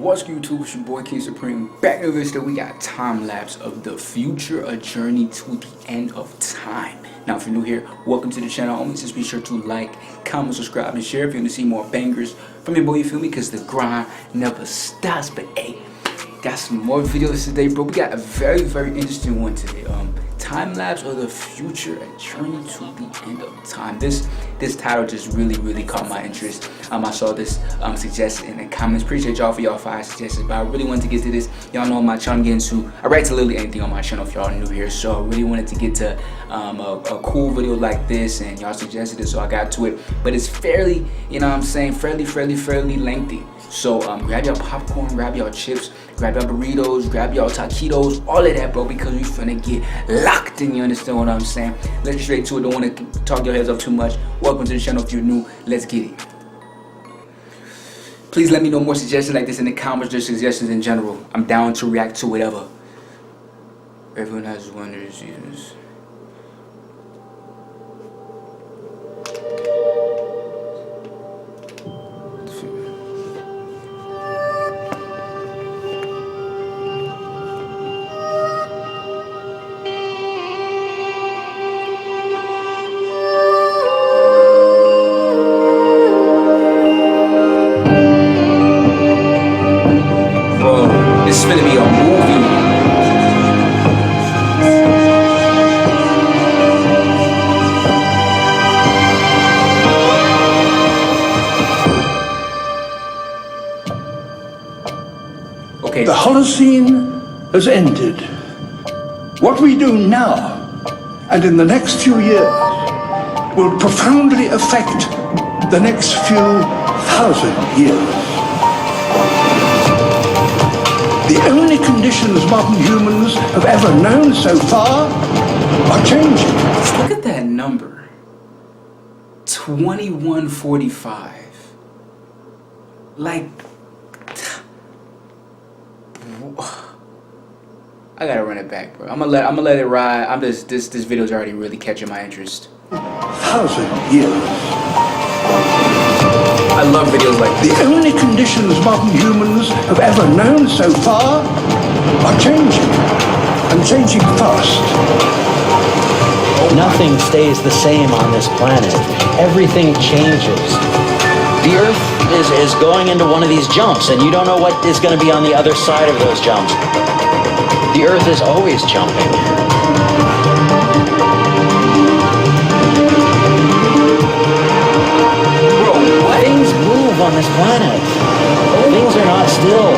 What's good, YouTube? It's your boy KingSupreme. Back in this video, we got time lapse of the future, a journey to the end of time. Now, if you're new here, welcome to the channel. Always just be sure to like, comment, subscribe, and share if you want to see more bangers from your boy. You feel me? Because the grind never stops. But hey, got some more videos today, bro. We got a very interesting one today. Time lapse of the future, a journey to the end of time. This title just really caught my interest. I saw this suggested in the comments. Appreciate y'all for y'all 5 suggestions, but I really wanted to get to this. Y'all know my channel, getting to, I write to literally anything on my channel if y'all new here, so I really wanted to get to a cool video like this, and y'all suggested it, so I got to it. But it's fairly, you know what I'm saying, fairly lengthy. So grab your popcorn, grab your chips, grab your burritos, grab your taquitos, all of that, bro, because we finna get locked in. You understand what I'm saying? Let's get straight to it. Don't want to talk your heads up too much. Welcome to the channel if you're new. Let's get it. Please let me know more suggestions like this in the comments, just suggestions in general. I'm down to react to whatever. Everyone has wonders, seasons. This is gonna be a movie. Okay. The Holocene has ended. What we do now and in the next few years will profoundly affect the next few thousand years. The only conditions modern humans have ever known so far are changing. Let's look at that number. 2145. Like, I gotta run it back, bro. I'm gonna let it ride. This video's already really catching my interest. 1,000 years. I love videos like this. The only conditions modern humans have ever known so far are changing, and changing fast. Nothing stays the same on this planet. Everything changes. The Earth is going into one of these jumps, and you don't know what is going to be on the other side of those jumps. The Earth is always jumping. Things move on this planet. Things are not still.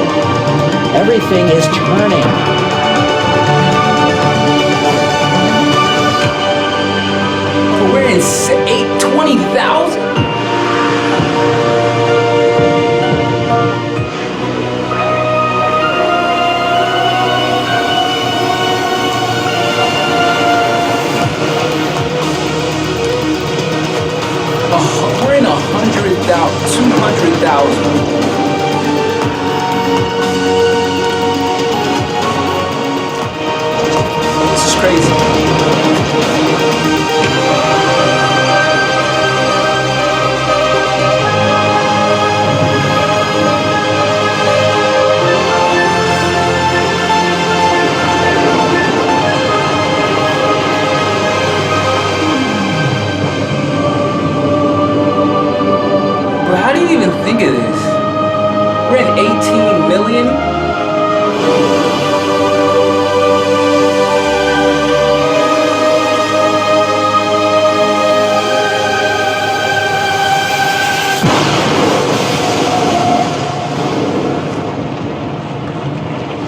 Everything is turning. We're in 20,000? We're in 100,000, 200,000. This is crazy. How do you even think of this? We're at 18 million?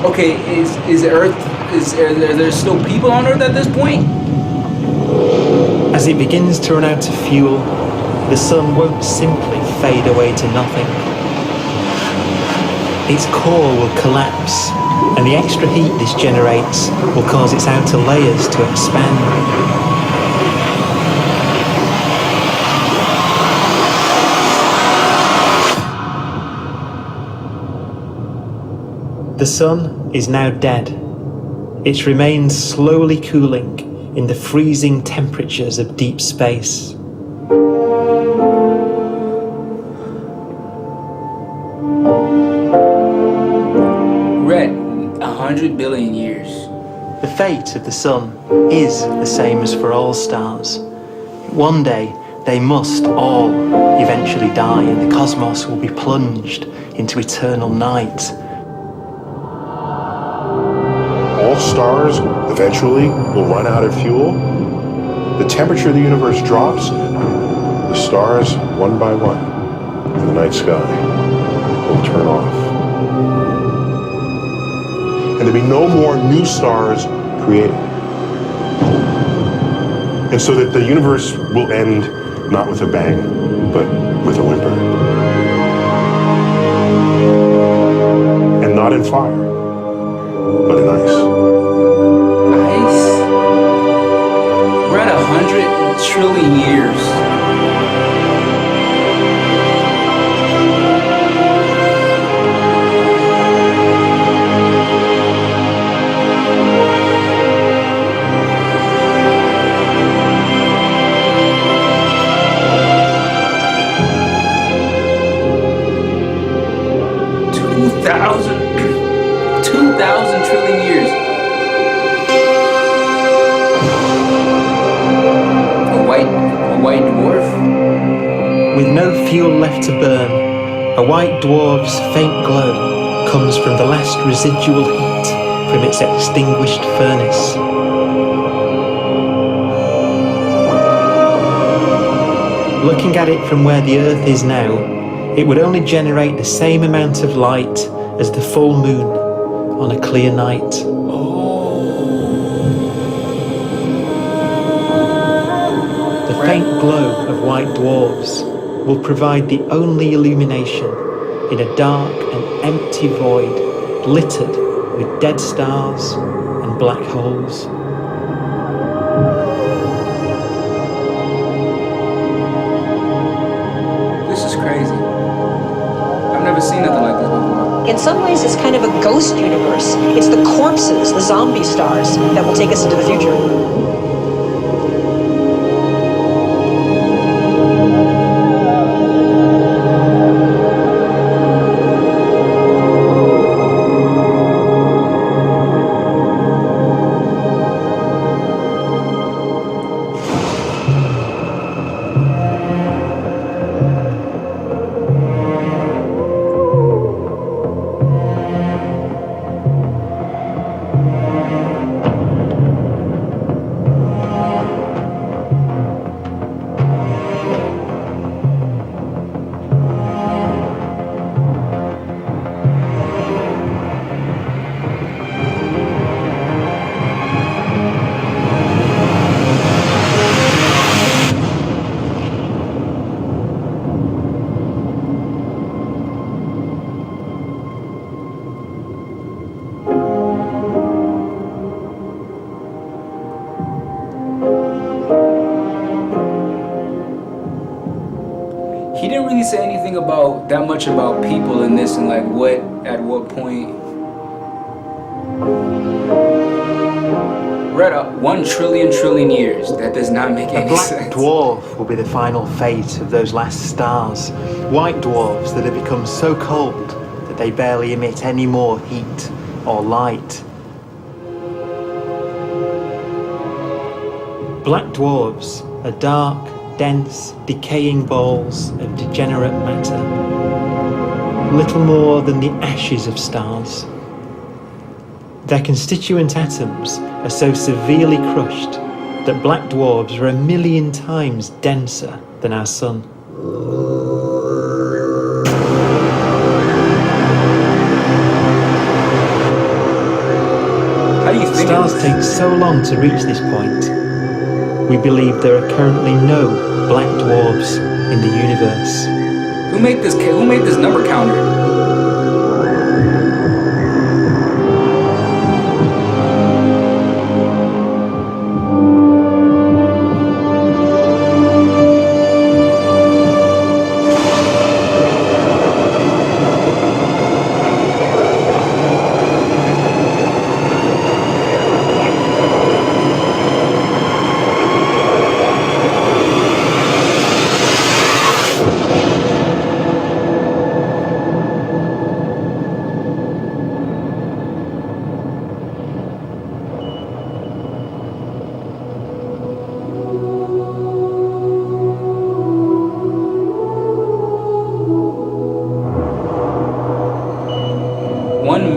Okay, is Earth, are there still people on Earth at this point? As it begins to run out of fuel, the sun won't simply fade away to nothing. Its core will collapse, and the extra heat this generates will cause its outer layers to expand. The sun is now dead. Its remains slowly cooling in the freezing temperatures of deep space. 100 billion years. The fate of the sun is the same as for all stars. One day, they must all eventually die, and the cosmos will be plunged into eternal night. All stars eventually will run out of fuel. The temperature of the universe drops. The stars, one by one, in the night sky, will turn off. And there'll be no more new stars created. And so that the universe will end not with a bang, but with a whimper. And not in fire, but in ice. Ice? We're at 100 trillion years. Two thousand trillion years. A white dwarf? With no fuel left to burn, a white dwarf's faint glow comes from the last residual heat from its extinguished furnace. Looking at it from where the Earth is now, it would only generate the same amount of light as the full moon on a clear night. The faint glow of white dwarfs will provide the only illumination in a dark and empty void littered with dead stars and black holes. This is crazy. I've never seen nothing like this before. In some ways, it's kind of a ghost universe. It's the corpses, the zombie stars, that will take us into the future. He didn't really say anything about that much about people in this and like what at what point. We're at 1 trillion years. That does not make A any black sense. dwarf will be the final fate of those last stars. White dwarfs that have become so cold that they barely emit any more heat or light. Black dwarfs are dark, dense, decaying balls of degenerate matter, little more than the ashes of stars. Their constituent atoms are so severely crushed that black dwarfs are 1,000,000 times denser than our sun. How do you think Stars take so long to reach this point. We believe there are currently no black dwarfs in the universe. Who made this number counter?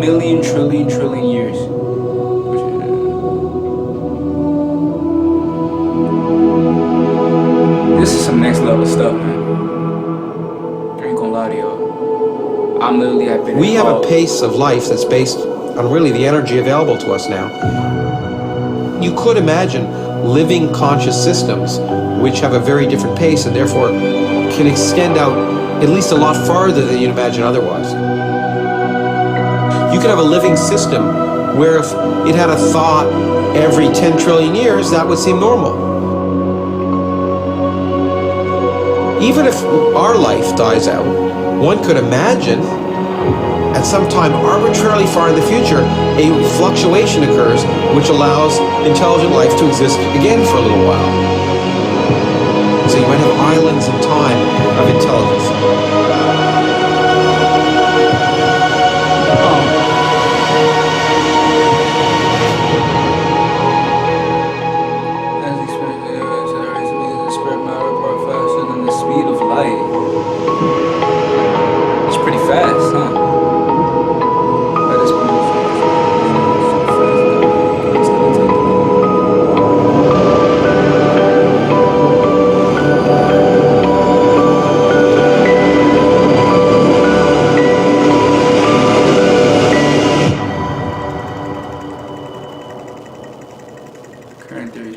billion, trillion years. This is some next level stuff, man. I ain't gonna lie to y'all. I'm literally have been. We have a pace of life that's based on really the energy available to us now. You could imagine living conscious systems which have a very different pace and therefore can extend out at least a lot farther than you'd imagine otherwise. You could have a living system where if it had a thought every 10 trillion years, that would seem normal. Even if our life dies out, one could imagine at some time arbitrarily far in the future, a fluctuation occurs which allows intelligent life to exist again for a little while. So you might have islands in time of intelligence. As expected, the spread matter far faster than the speed of light. It's pretty fast, huh? That is pretty fast. Current theory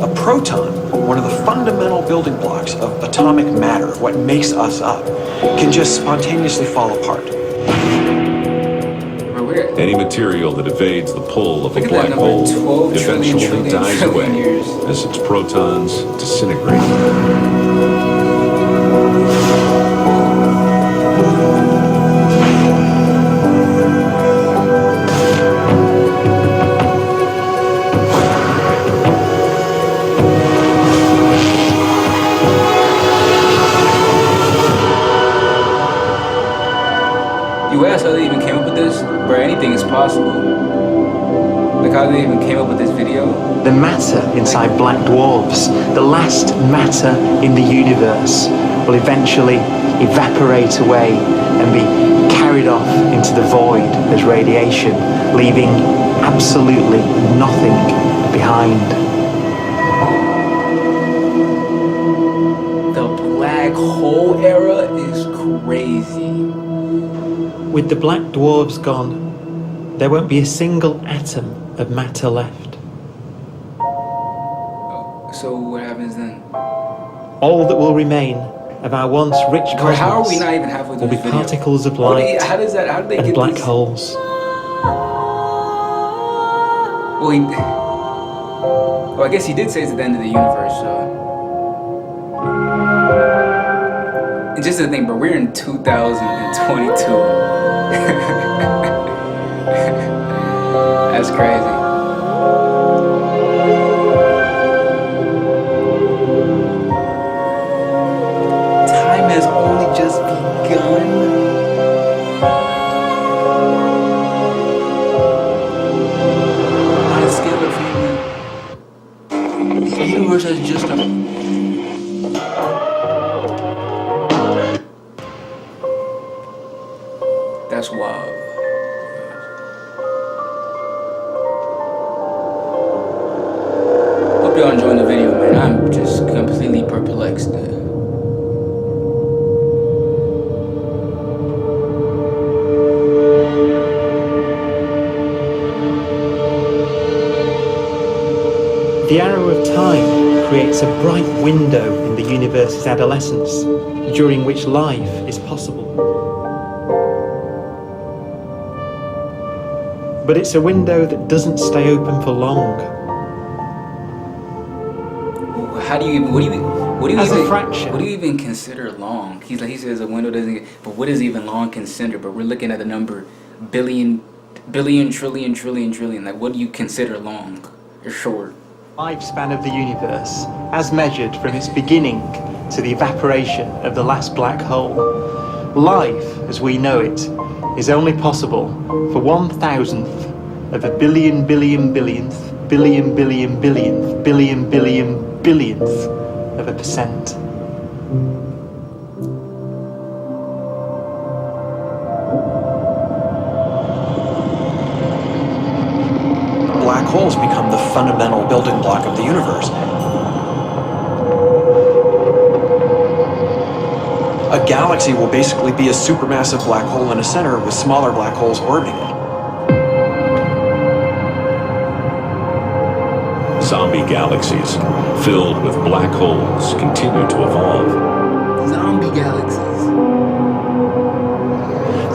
A proton, one of the fundamental building blocks of atomic matter, what makes us up, can just spontaneously fall apart. Any material that evades the pull of a Look at black that hole number, 12 eventually trillion dies away years. as its protons disintegrate. You asked how they even came up with this? Bro, anything is possible. Like how they even came up with this video? The matter inside black dwarfs, the last matter in the universe, will eventually evaporate away and be carried off into the void as radiation, leaving absolutely nothing behind. The black hole era is crazy. With the black dwarfs gone, there won't be a single atom of matter left. So what happens then? All that will remain of our once rich Bro, how are we cosmos not even halfway through will be this video? particles of How do light how does that, how do they and get black this? holes. Well, I guess he did say it's the end of the universe, so. And just to think, bro, we're in 2022. That's crazy. Time has only just begun. On a scale of human, the universe has just That's wild. Hope y'all enjoying the video, man. I'm just completely perplexed. The arrow of time creates a bright window in the universe's adolescence, during which life is possible. But it's a window that doesn't stay open for long. How do you even? What do you? What do you As a even? fraction. What do you even consider long? He says a window doesn't get. But what is even long considered? But we're looking at the number billion, trillion. Like, what do you consider long or short? Lifespan of the universe, as measured from its beginning to the evaporation of the last black hole. Life, as we know it, is only possible for 1,000th of a billionth billionth of a percent. Black holes become the fundamental building block of the universe. A galaxy will basically be a supermassive black hole in a center with smaller black holes orbiting it. Zombie galaxies filled with black holes continue to evolve. Zombie galaxies.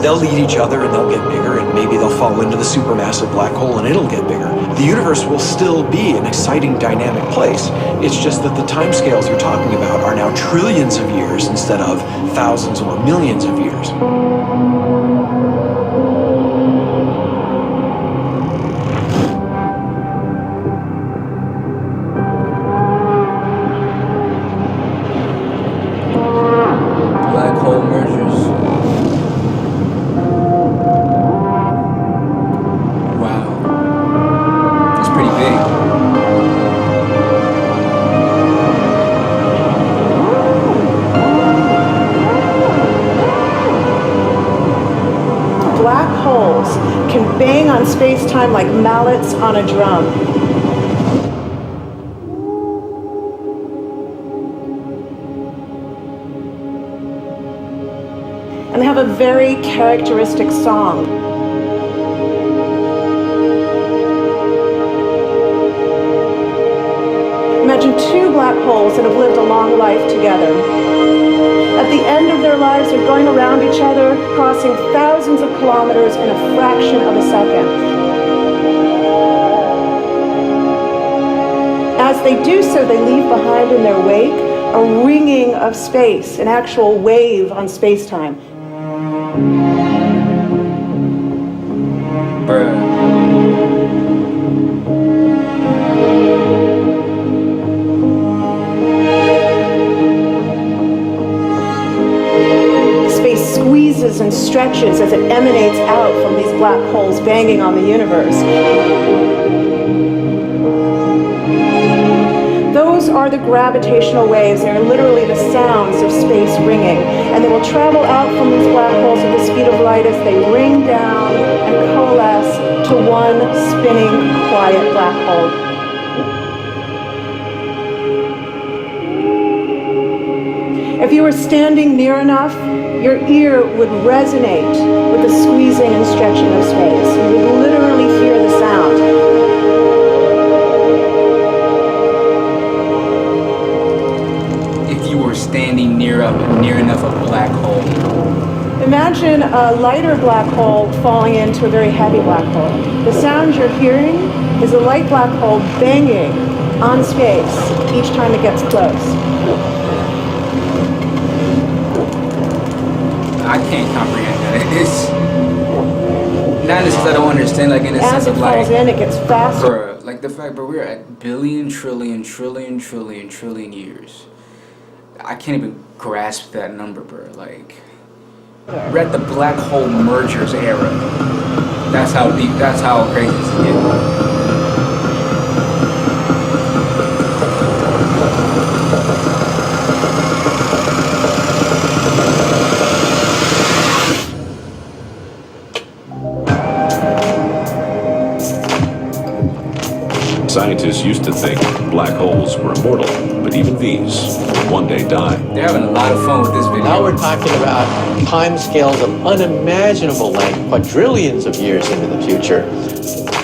They'll eat each other and they'll get bigger, and maybe they'll fall into the supermassive black hole and it'll get bigger. The universe will still be an exciting, dynamic place. It's just that the timescales you're talking about are now trillions of years instead of thousands or millions of years. Black hole mergers. Wow. That's pretty big. Black holes can bang on space-time like mallets on a drum. And they have a very characteristic song. Imagine two black holes that have lived a long life together. At the end of their lives, they're going around each other, crossing thousands of kilometers in a fraction of a second. As they do so, they leave behind in their wake a ringing of space, an actual wave on space-time. Space squeezes and stretches as it emanates out from these black holes banging on the universe. Those are the gravitational waves. They are literally the sounds of space ringing. And they will travel out from these black holes at the speed of light as they ring down and coalesce to one spinning, quiet black hole. If you were standing near enough, your ear would resonate with the squeezing and stretching of space. You would literally hear the sound. If you were standing near enough of a black hole. Imagine a lighter black hole falling into a very heavy black hole. The sound you're hearing is a light black hole banging on space each time it gets close. I can't comprehend that. It's not just because I don't understand, like in a sense of like, as it falls in, it gets faster. bruh, like the fact, but we're at billion, trillion years. I can't even grasp that number, bro. Like, we're at the black hole mergers era. That's how deep. That's how crazy this is getting. Scientists used to think black holes were immortal, but even these will one day die. They're having a lot of fun with this video. Now we're talking about timescales of unimaginable length, quadrillions of years into the future.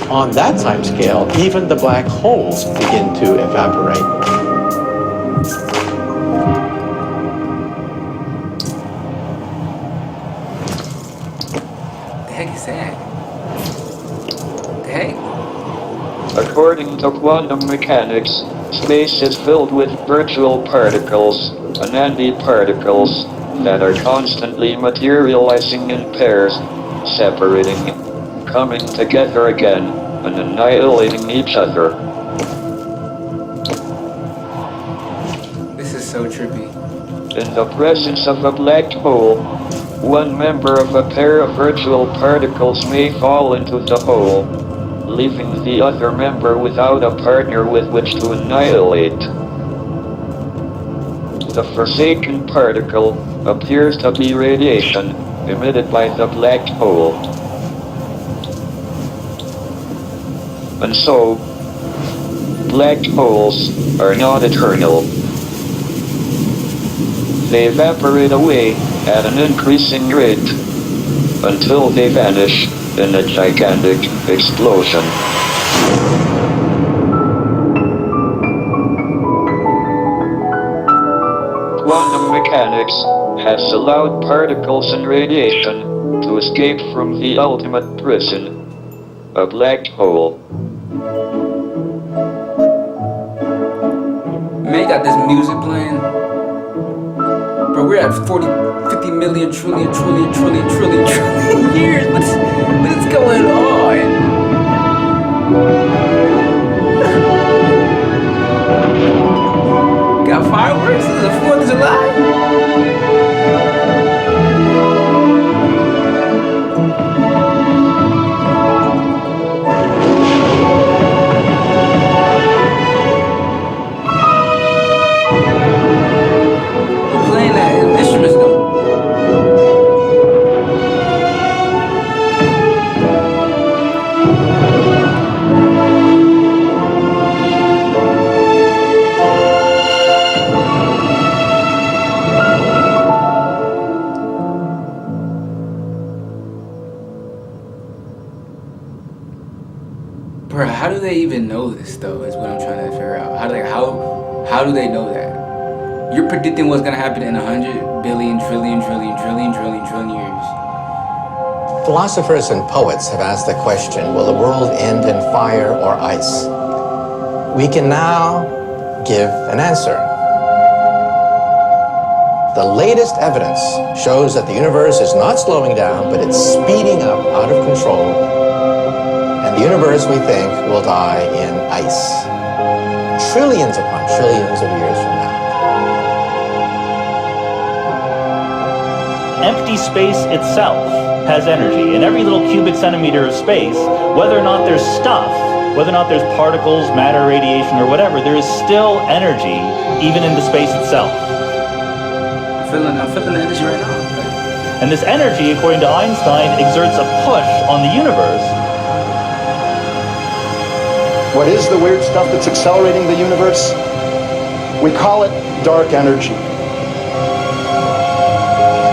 On that timescale, even the black holes begin to evaporate. The heck is that? The heck? According to quantum mechanics, space is filled with virtual particles and anti-particles that are constantly materializing in pairs, separating, coming together again, and annihilating each other. This is so trippy. In the presence of a black hole, one member of a pair of virtual particles may fall into the hole, leaving the other member without a partner with which to annihilate. The forsaken particle appears to be radiation emitted by the black hole. And so, black holes are not eternal. They evaporate away at an increasing rate until they vanish in a gigantic explosion. Quantum mechanics has allowed particles and radiation to escape from the ultimate prison, a black hole. Man, got this music playing. Bro, we're at 40, 50 million, trillion years. What's going on? Got fireworks? Is it the 4th of July? Bro, how do they even know this though, is what I'm trying to figure out. How do they know that? You're predicting what's gonna happen in 100 billion, trillion years. Philosophers and poets have asked the question, will the world end in fire or ice? We can now give an answer. The latest evidence shows that the universe is not slowing down, but it's speeding up out of control. And the universe, we think, will die in ice. Trillions upon trillions of years from now. Empty space itself has energy. In every little cubic centimeter of space, whether or not there's stuff, whether or not there's particles, matter, radiation, or whatever, there is still energy even in the space itself. I'm feeling the energy right now. And this energy, according to Einstein, exerts a push on the universe. What is the weird stuff that's accelerating the universe? We call it dark energy.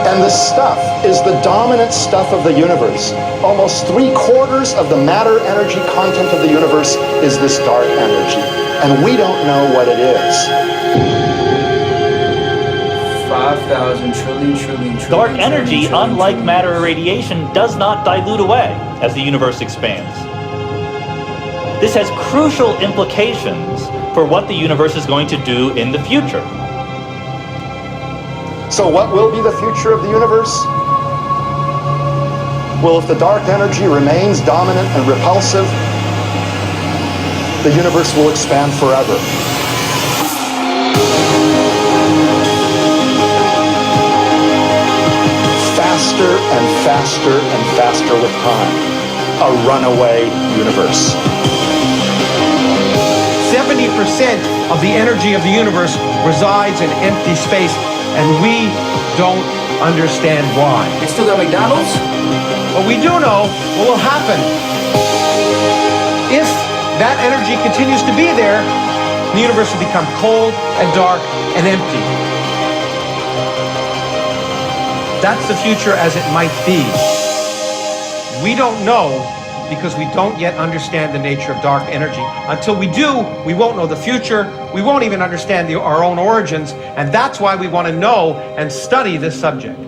And this stuff is the dominant stuff of the universe. Almost 3/4 of the matter energy content of the universe is this dark energy. And we don't know what it is. 5,000 trillion. Dark energy, unlike matter or radiation, does not dilute away as the universe expands. This has crucial implications for what the universe is going to do in the future. So what will be the future of the universe? Well, if the dark energy remains dominant and repulsive, the universe will expand forever. Faster and faster and faster with time. A runaway universe. 70% of the energy of the universe resides in empty space, and we don't understand why. They still got McDonald's? But we do know what will happen. If that energy continues to be there, the universe will become cold and dark and empty. That's the future as it might be. We don't know because we don't yet understand the nature of dark energy. Until we do, we won't know the future. We won't even understand our own origins, and that's why we want to know and study this subject.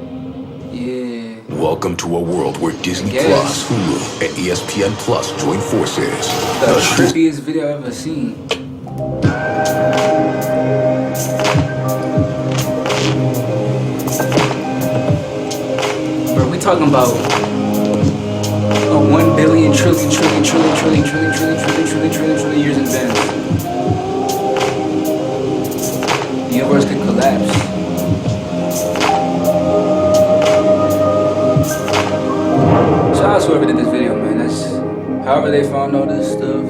Yeah. Welcome to a world where Disney Plus, Hulu, and ESPN Plus join forces. The trippiest video I've ever seen. Bro, we talking about 1 billion, trillion years in advance. The universe could collapse. Shout out to whoever did this video, man. That's however they found all this stuff.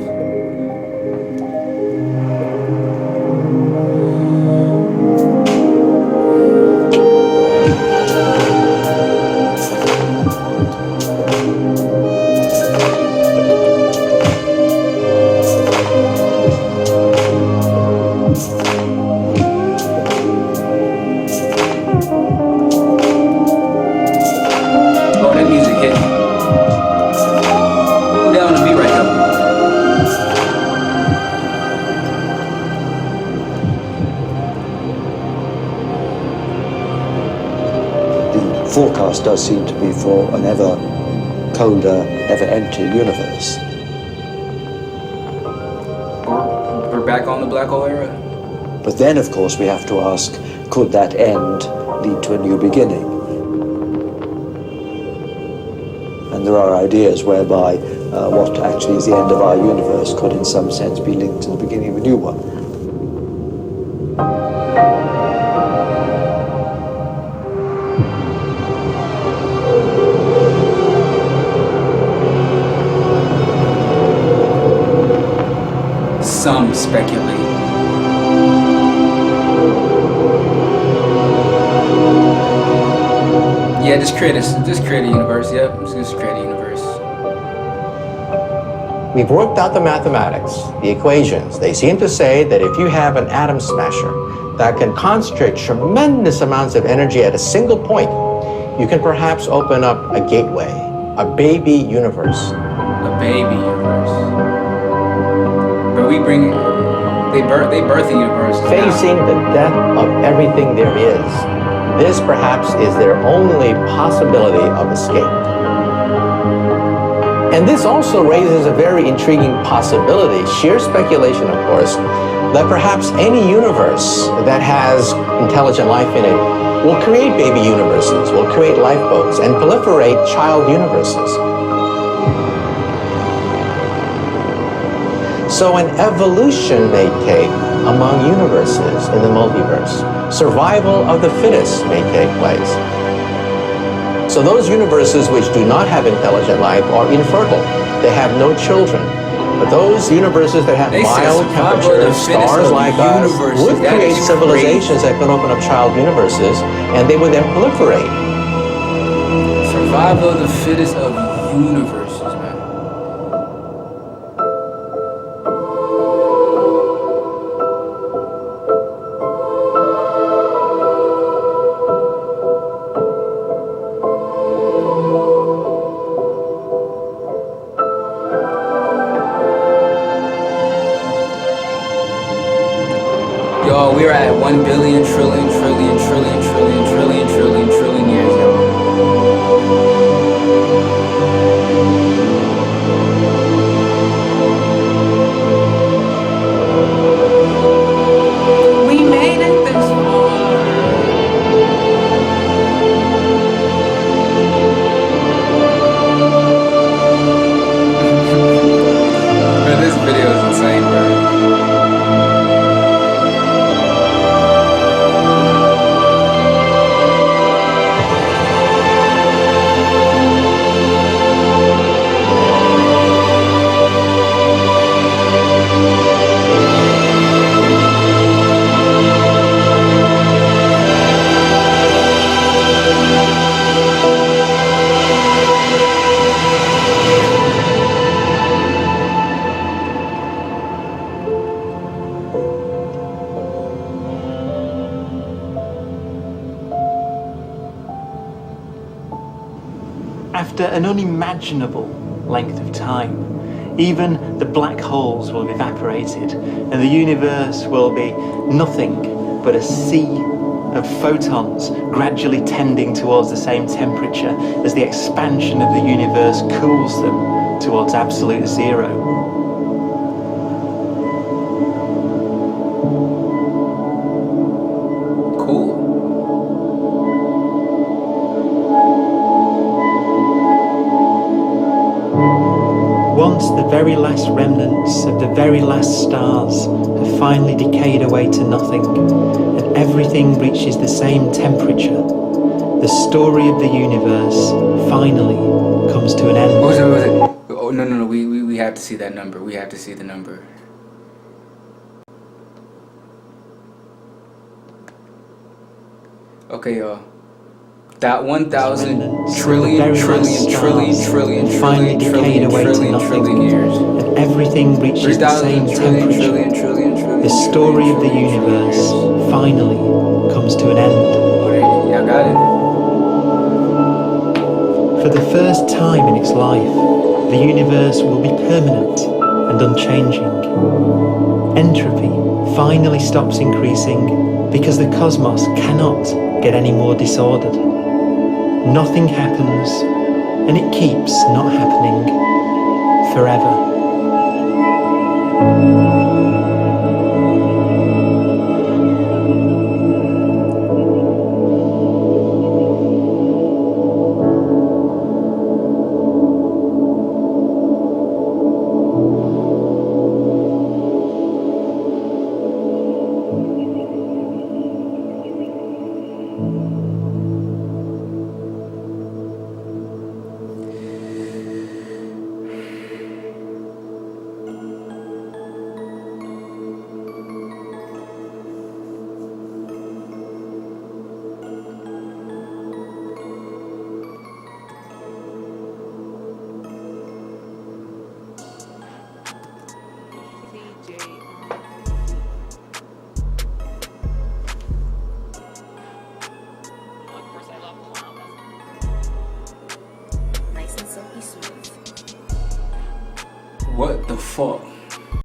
forecast does seem to be for an ever colder, ever emptier universe. We're back on the black hole era? But then, of course, we have to ask, could that end lead to a new beginning? And there are ideas whereby what actually is the end of our universe could in some sense be linked to the beginning of a new one. Some speculate. Yeah, just create a universe. Yep, just create a universe. We've worked out the mathematics, the equations. They seem to say that if you have an atom smasher that can concentrate tremendous amounts of energy at a single point, you can perhaps open up a gateway, a baby universe. A baby universe. But they birth the universe. Facing the death of everything there is, this perhaps is their only possibility of escape. And this also raises a very intriguing possibility, sheer speculation of course, that perhaps any universe that has intelligent life in it will create baby universes, will create lifeboats, and proliferate child universes. So an evolution may take among universes in the multiverse. Survival of the fittest may take place. So those universes which do not have intelligent life are infertile. They have no children. But those universes that have mild temperatures, stars like us, would create civilizations that could open up child universes, and they would then proliferate. Survival of the fittest of universes, man. Yo, we're at 1 billion trillion trillion trillion trillion trillion trillion trillion years, yo. We made it this far. Man, this video is insane, bro. After an unimaginable length of time, even the black holes will have evaporated and the universe will be nothing but a sea of photons gradually tending towards the same temperature as the expansion of the universe cools them towards absolute zero. Once the very last remnants of the very last stars have finally decayed away to nothing, and everything reaches the same temperature, the story of the universe finally comes to an end. What was it? Oh, no, we have to see that number. We have to see the number. Okay, y'all. That 1,000 trillion trillion trillion trillion trillion trillion trillion trillion years. And everything reaches the same temperature. The story of the universe finally comes to an end. Y'all got it. For the first time in its life, the universe will be permanent and unchanging. Entropy finally stops increasing because the cosmos cannot get any more disordered. nothing happens, and it keeps not happening forever. What the fuck?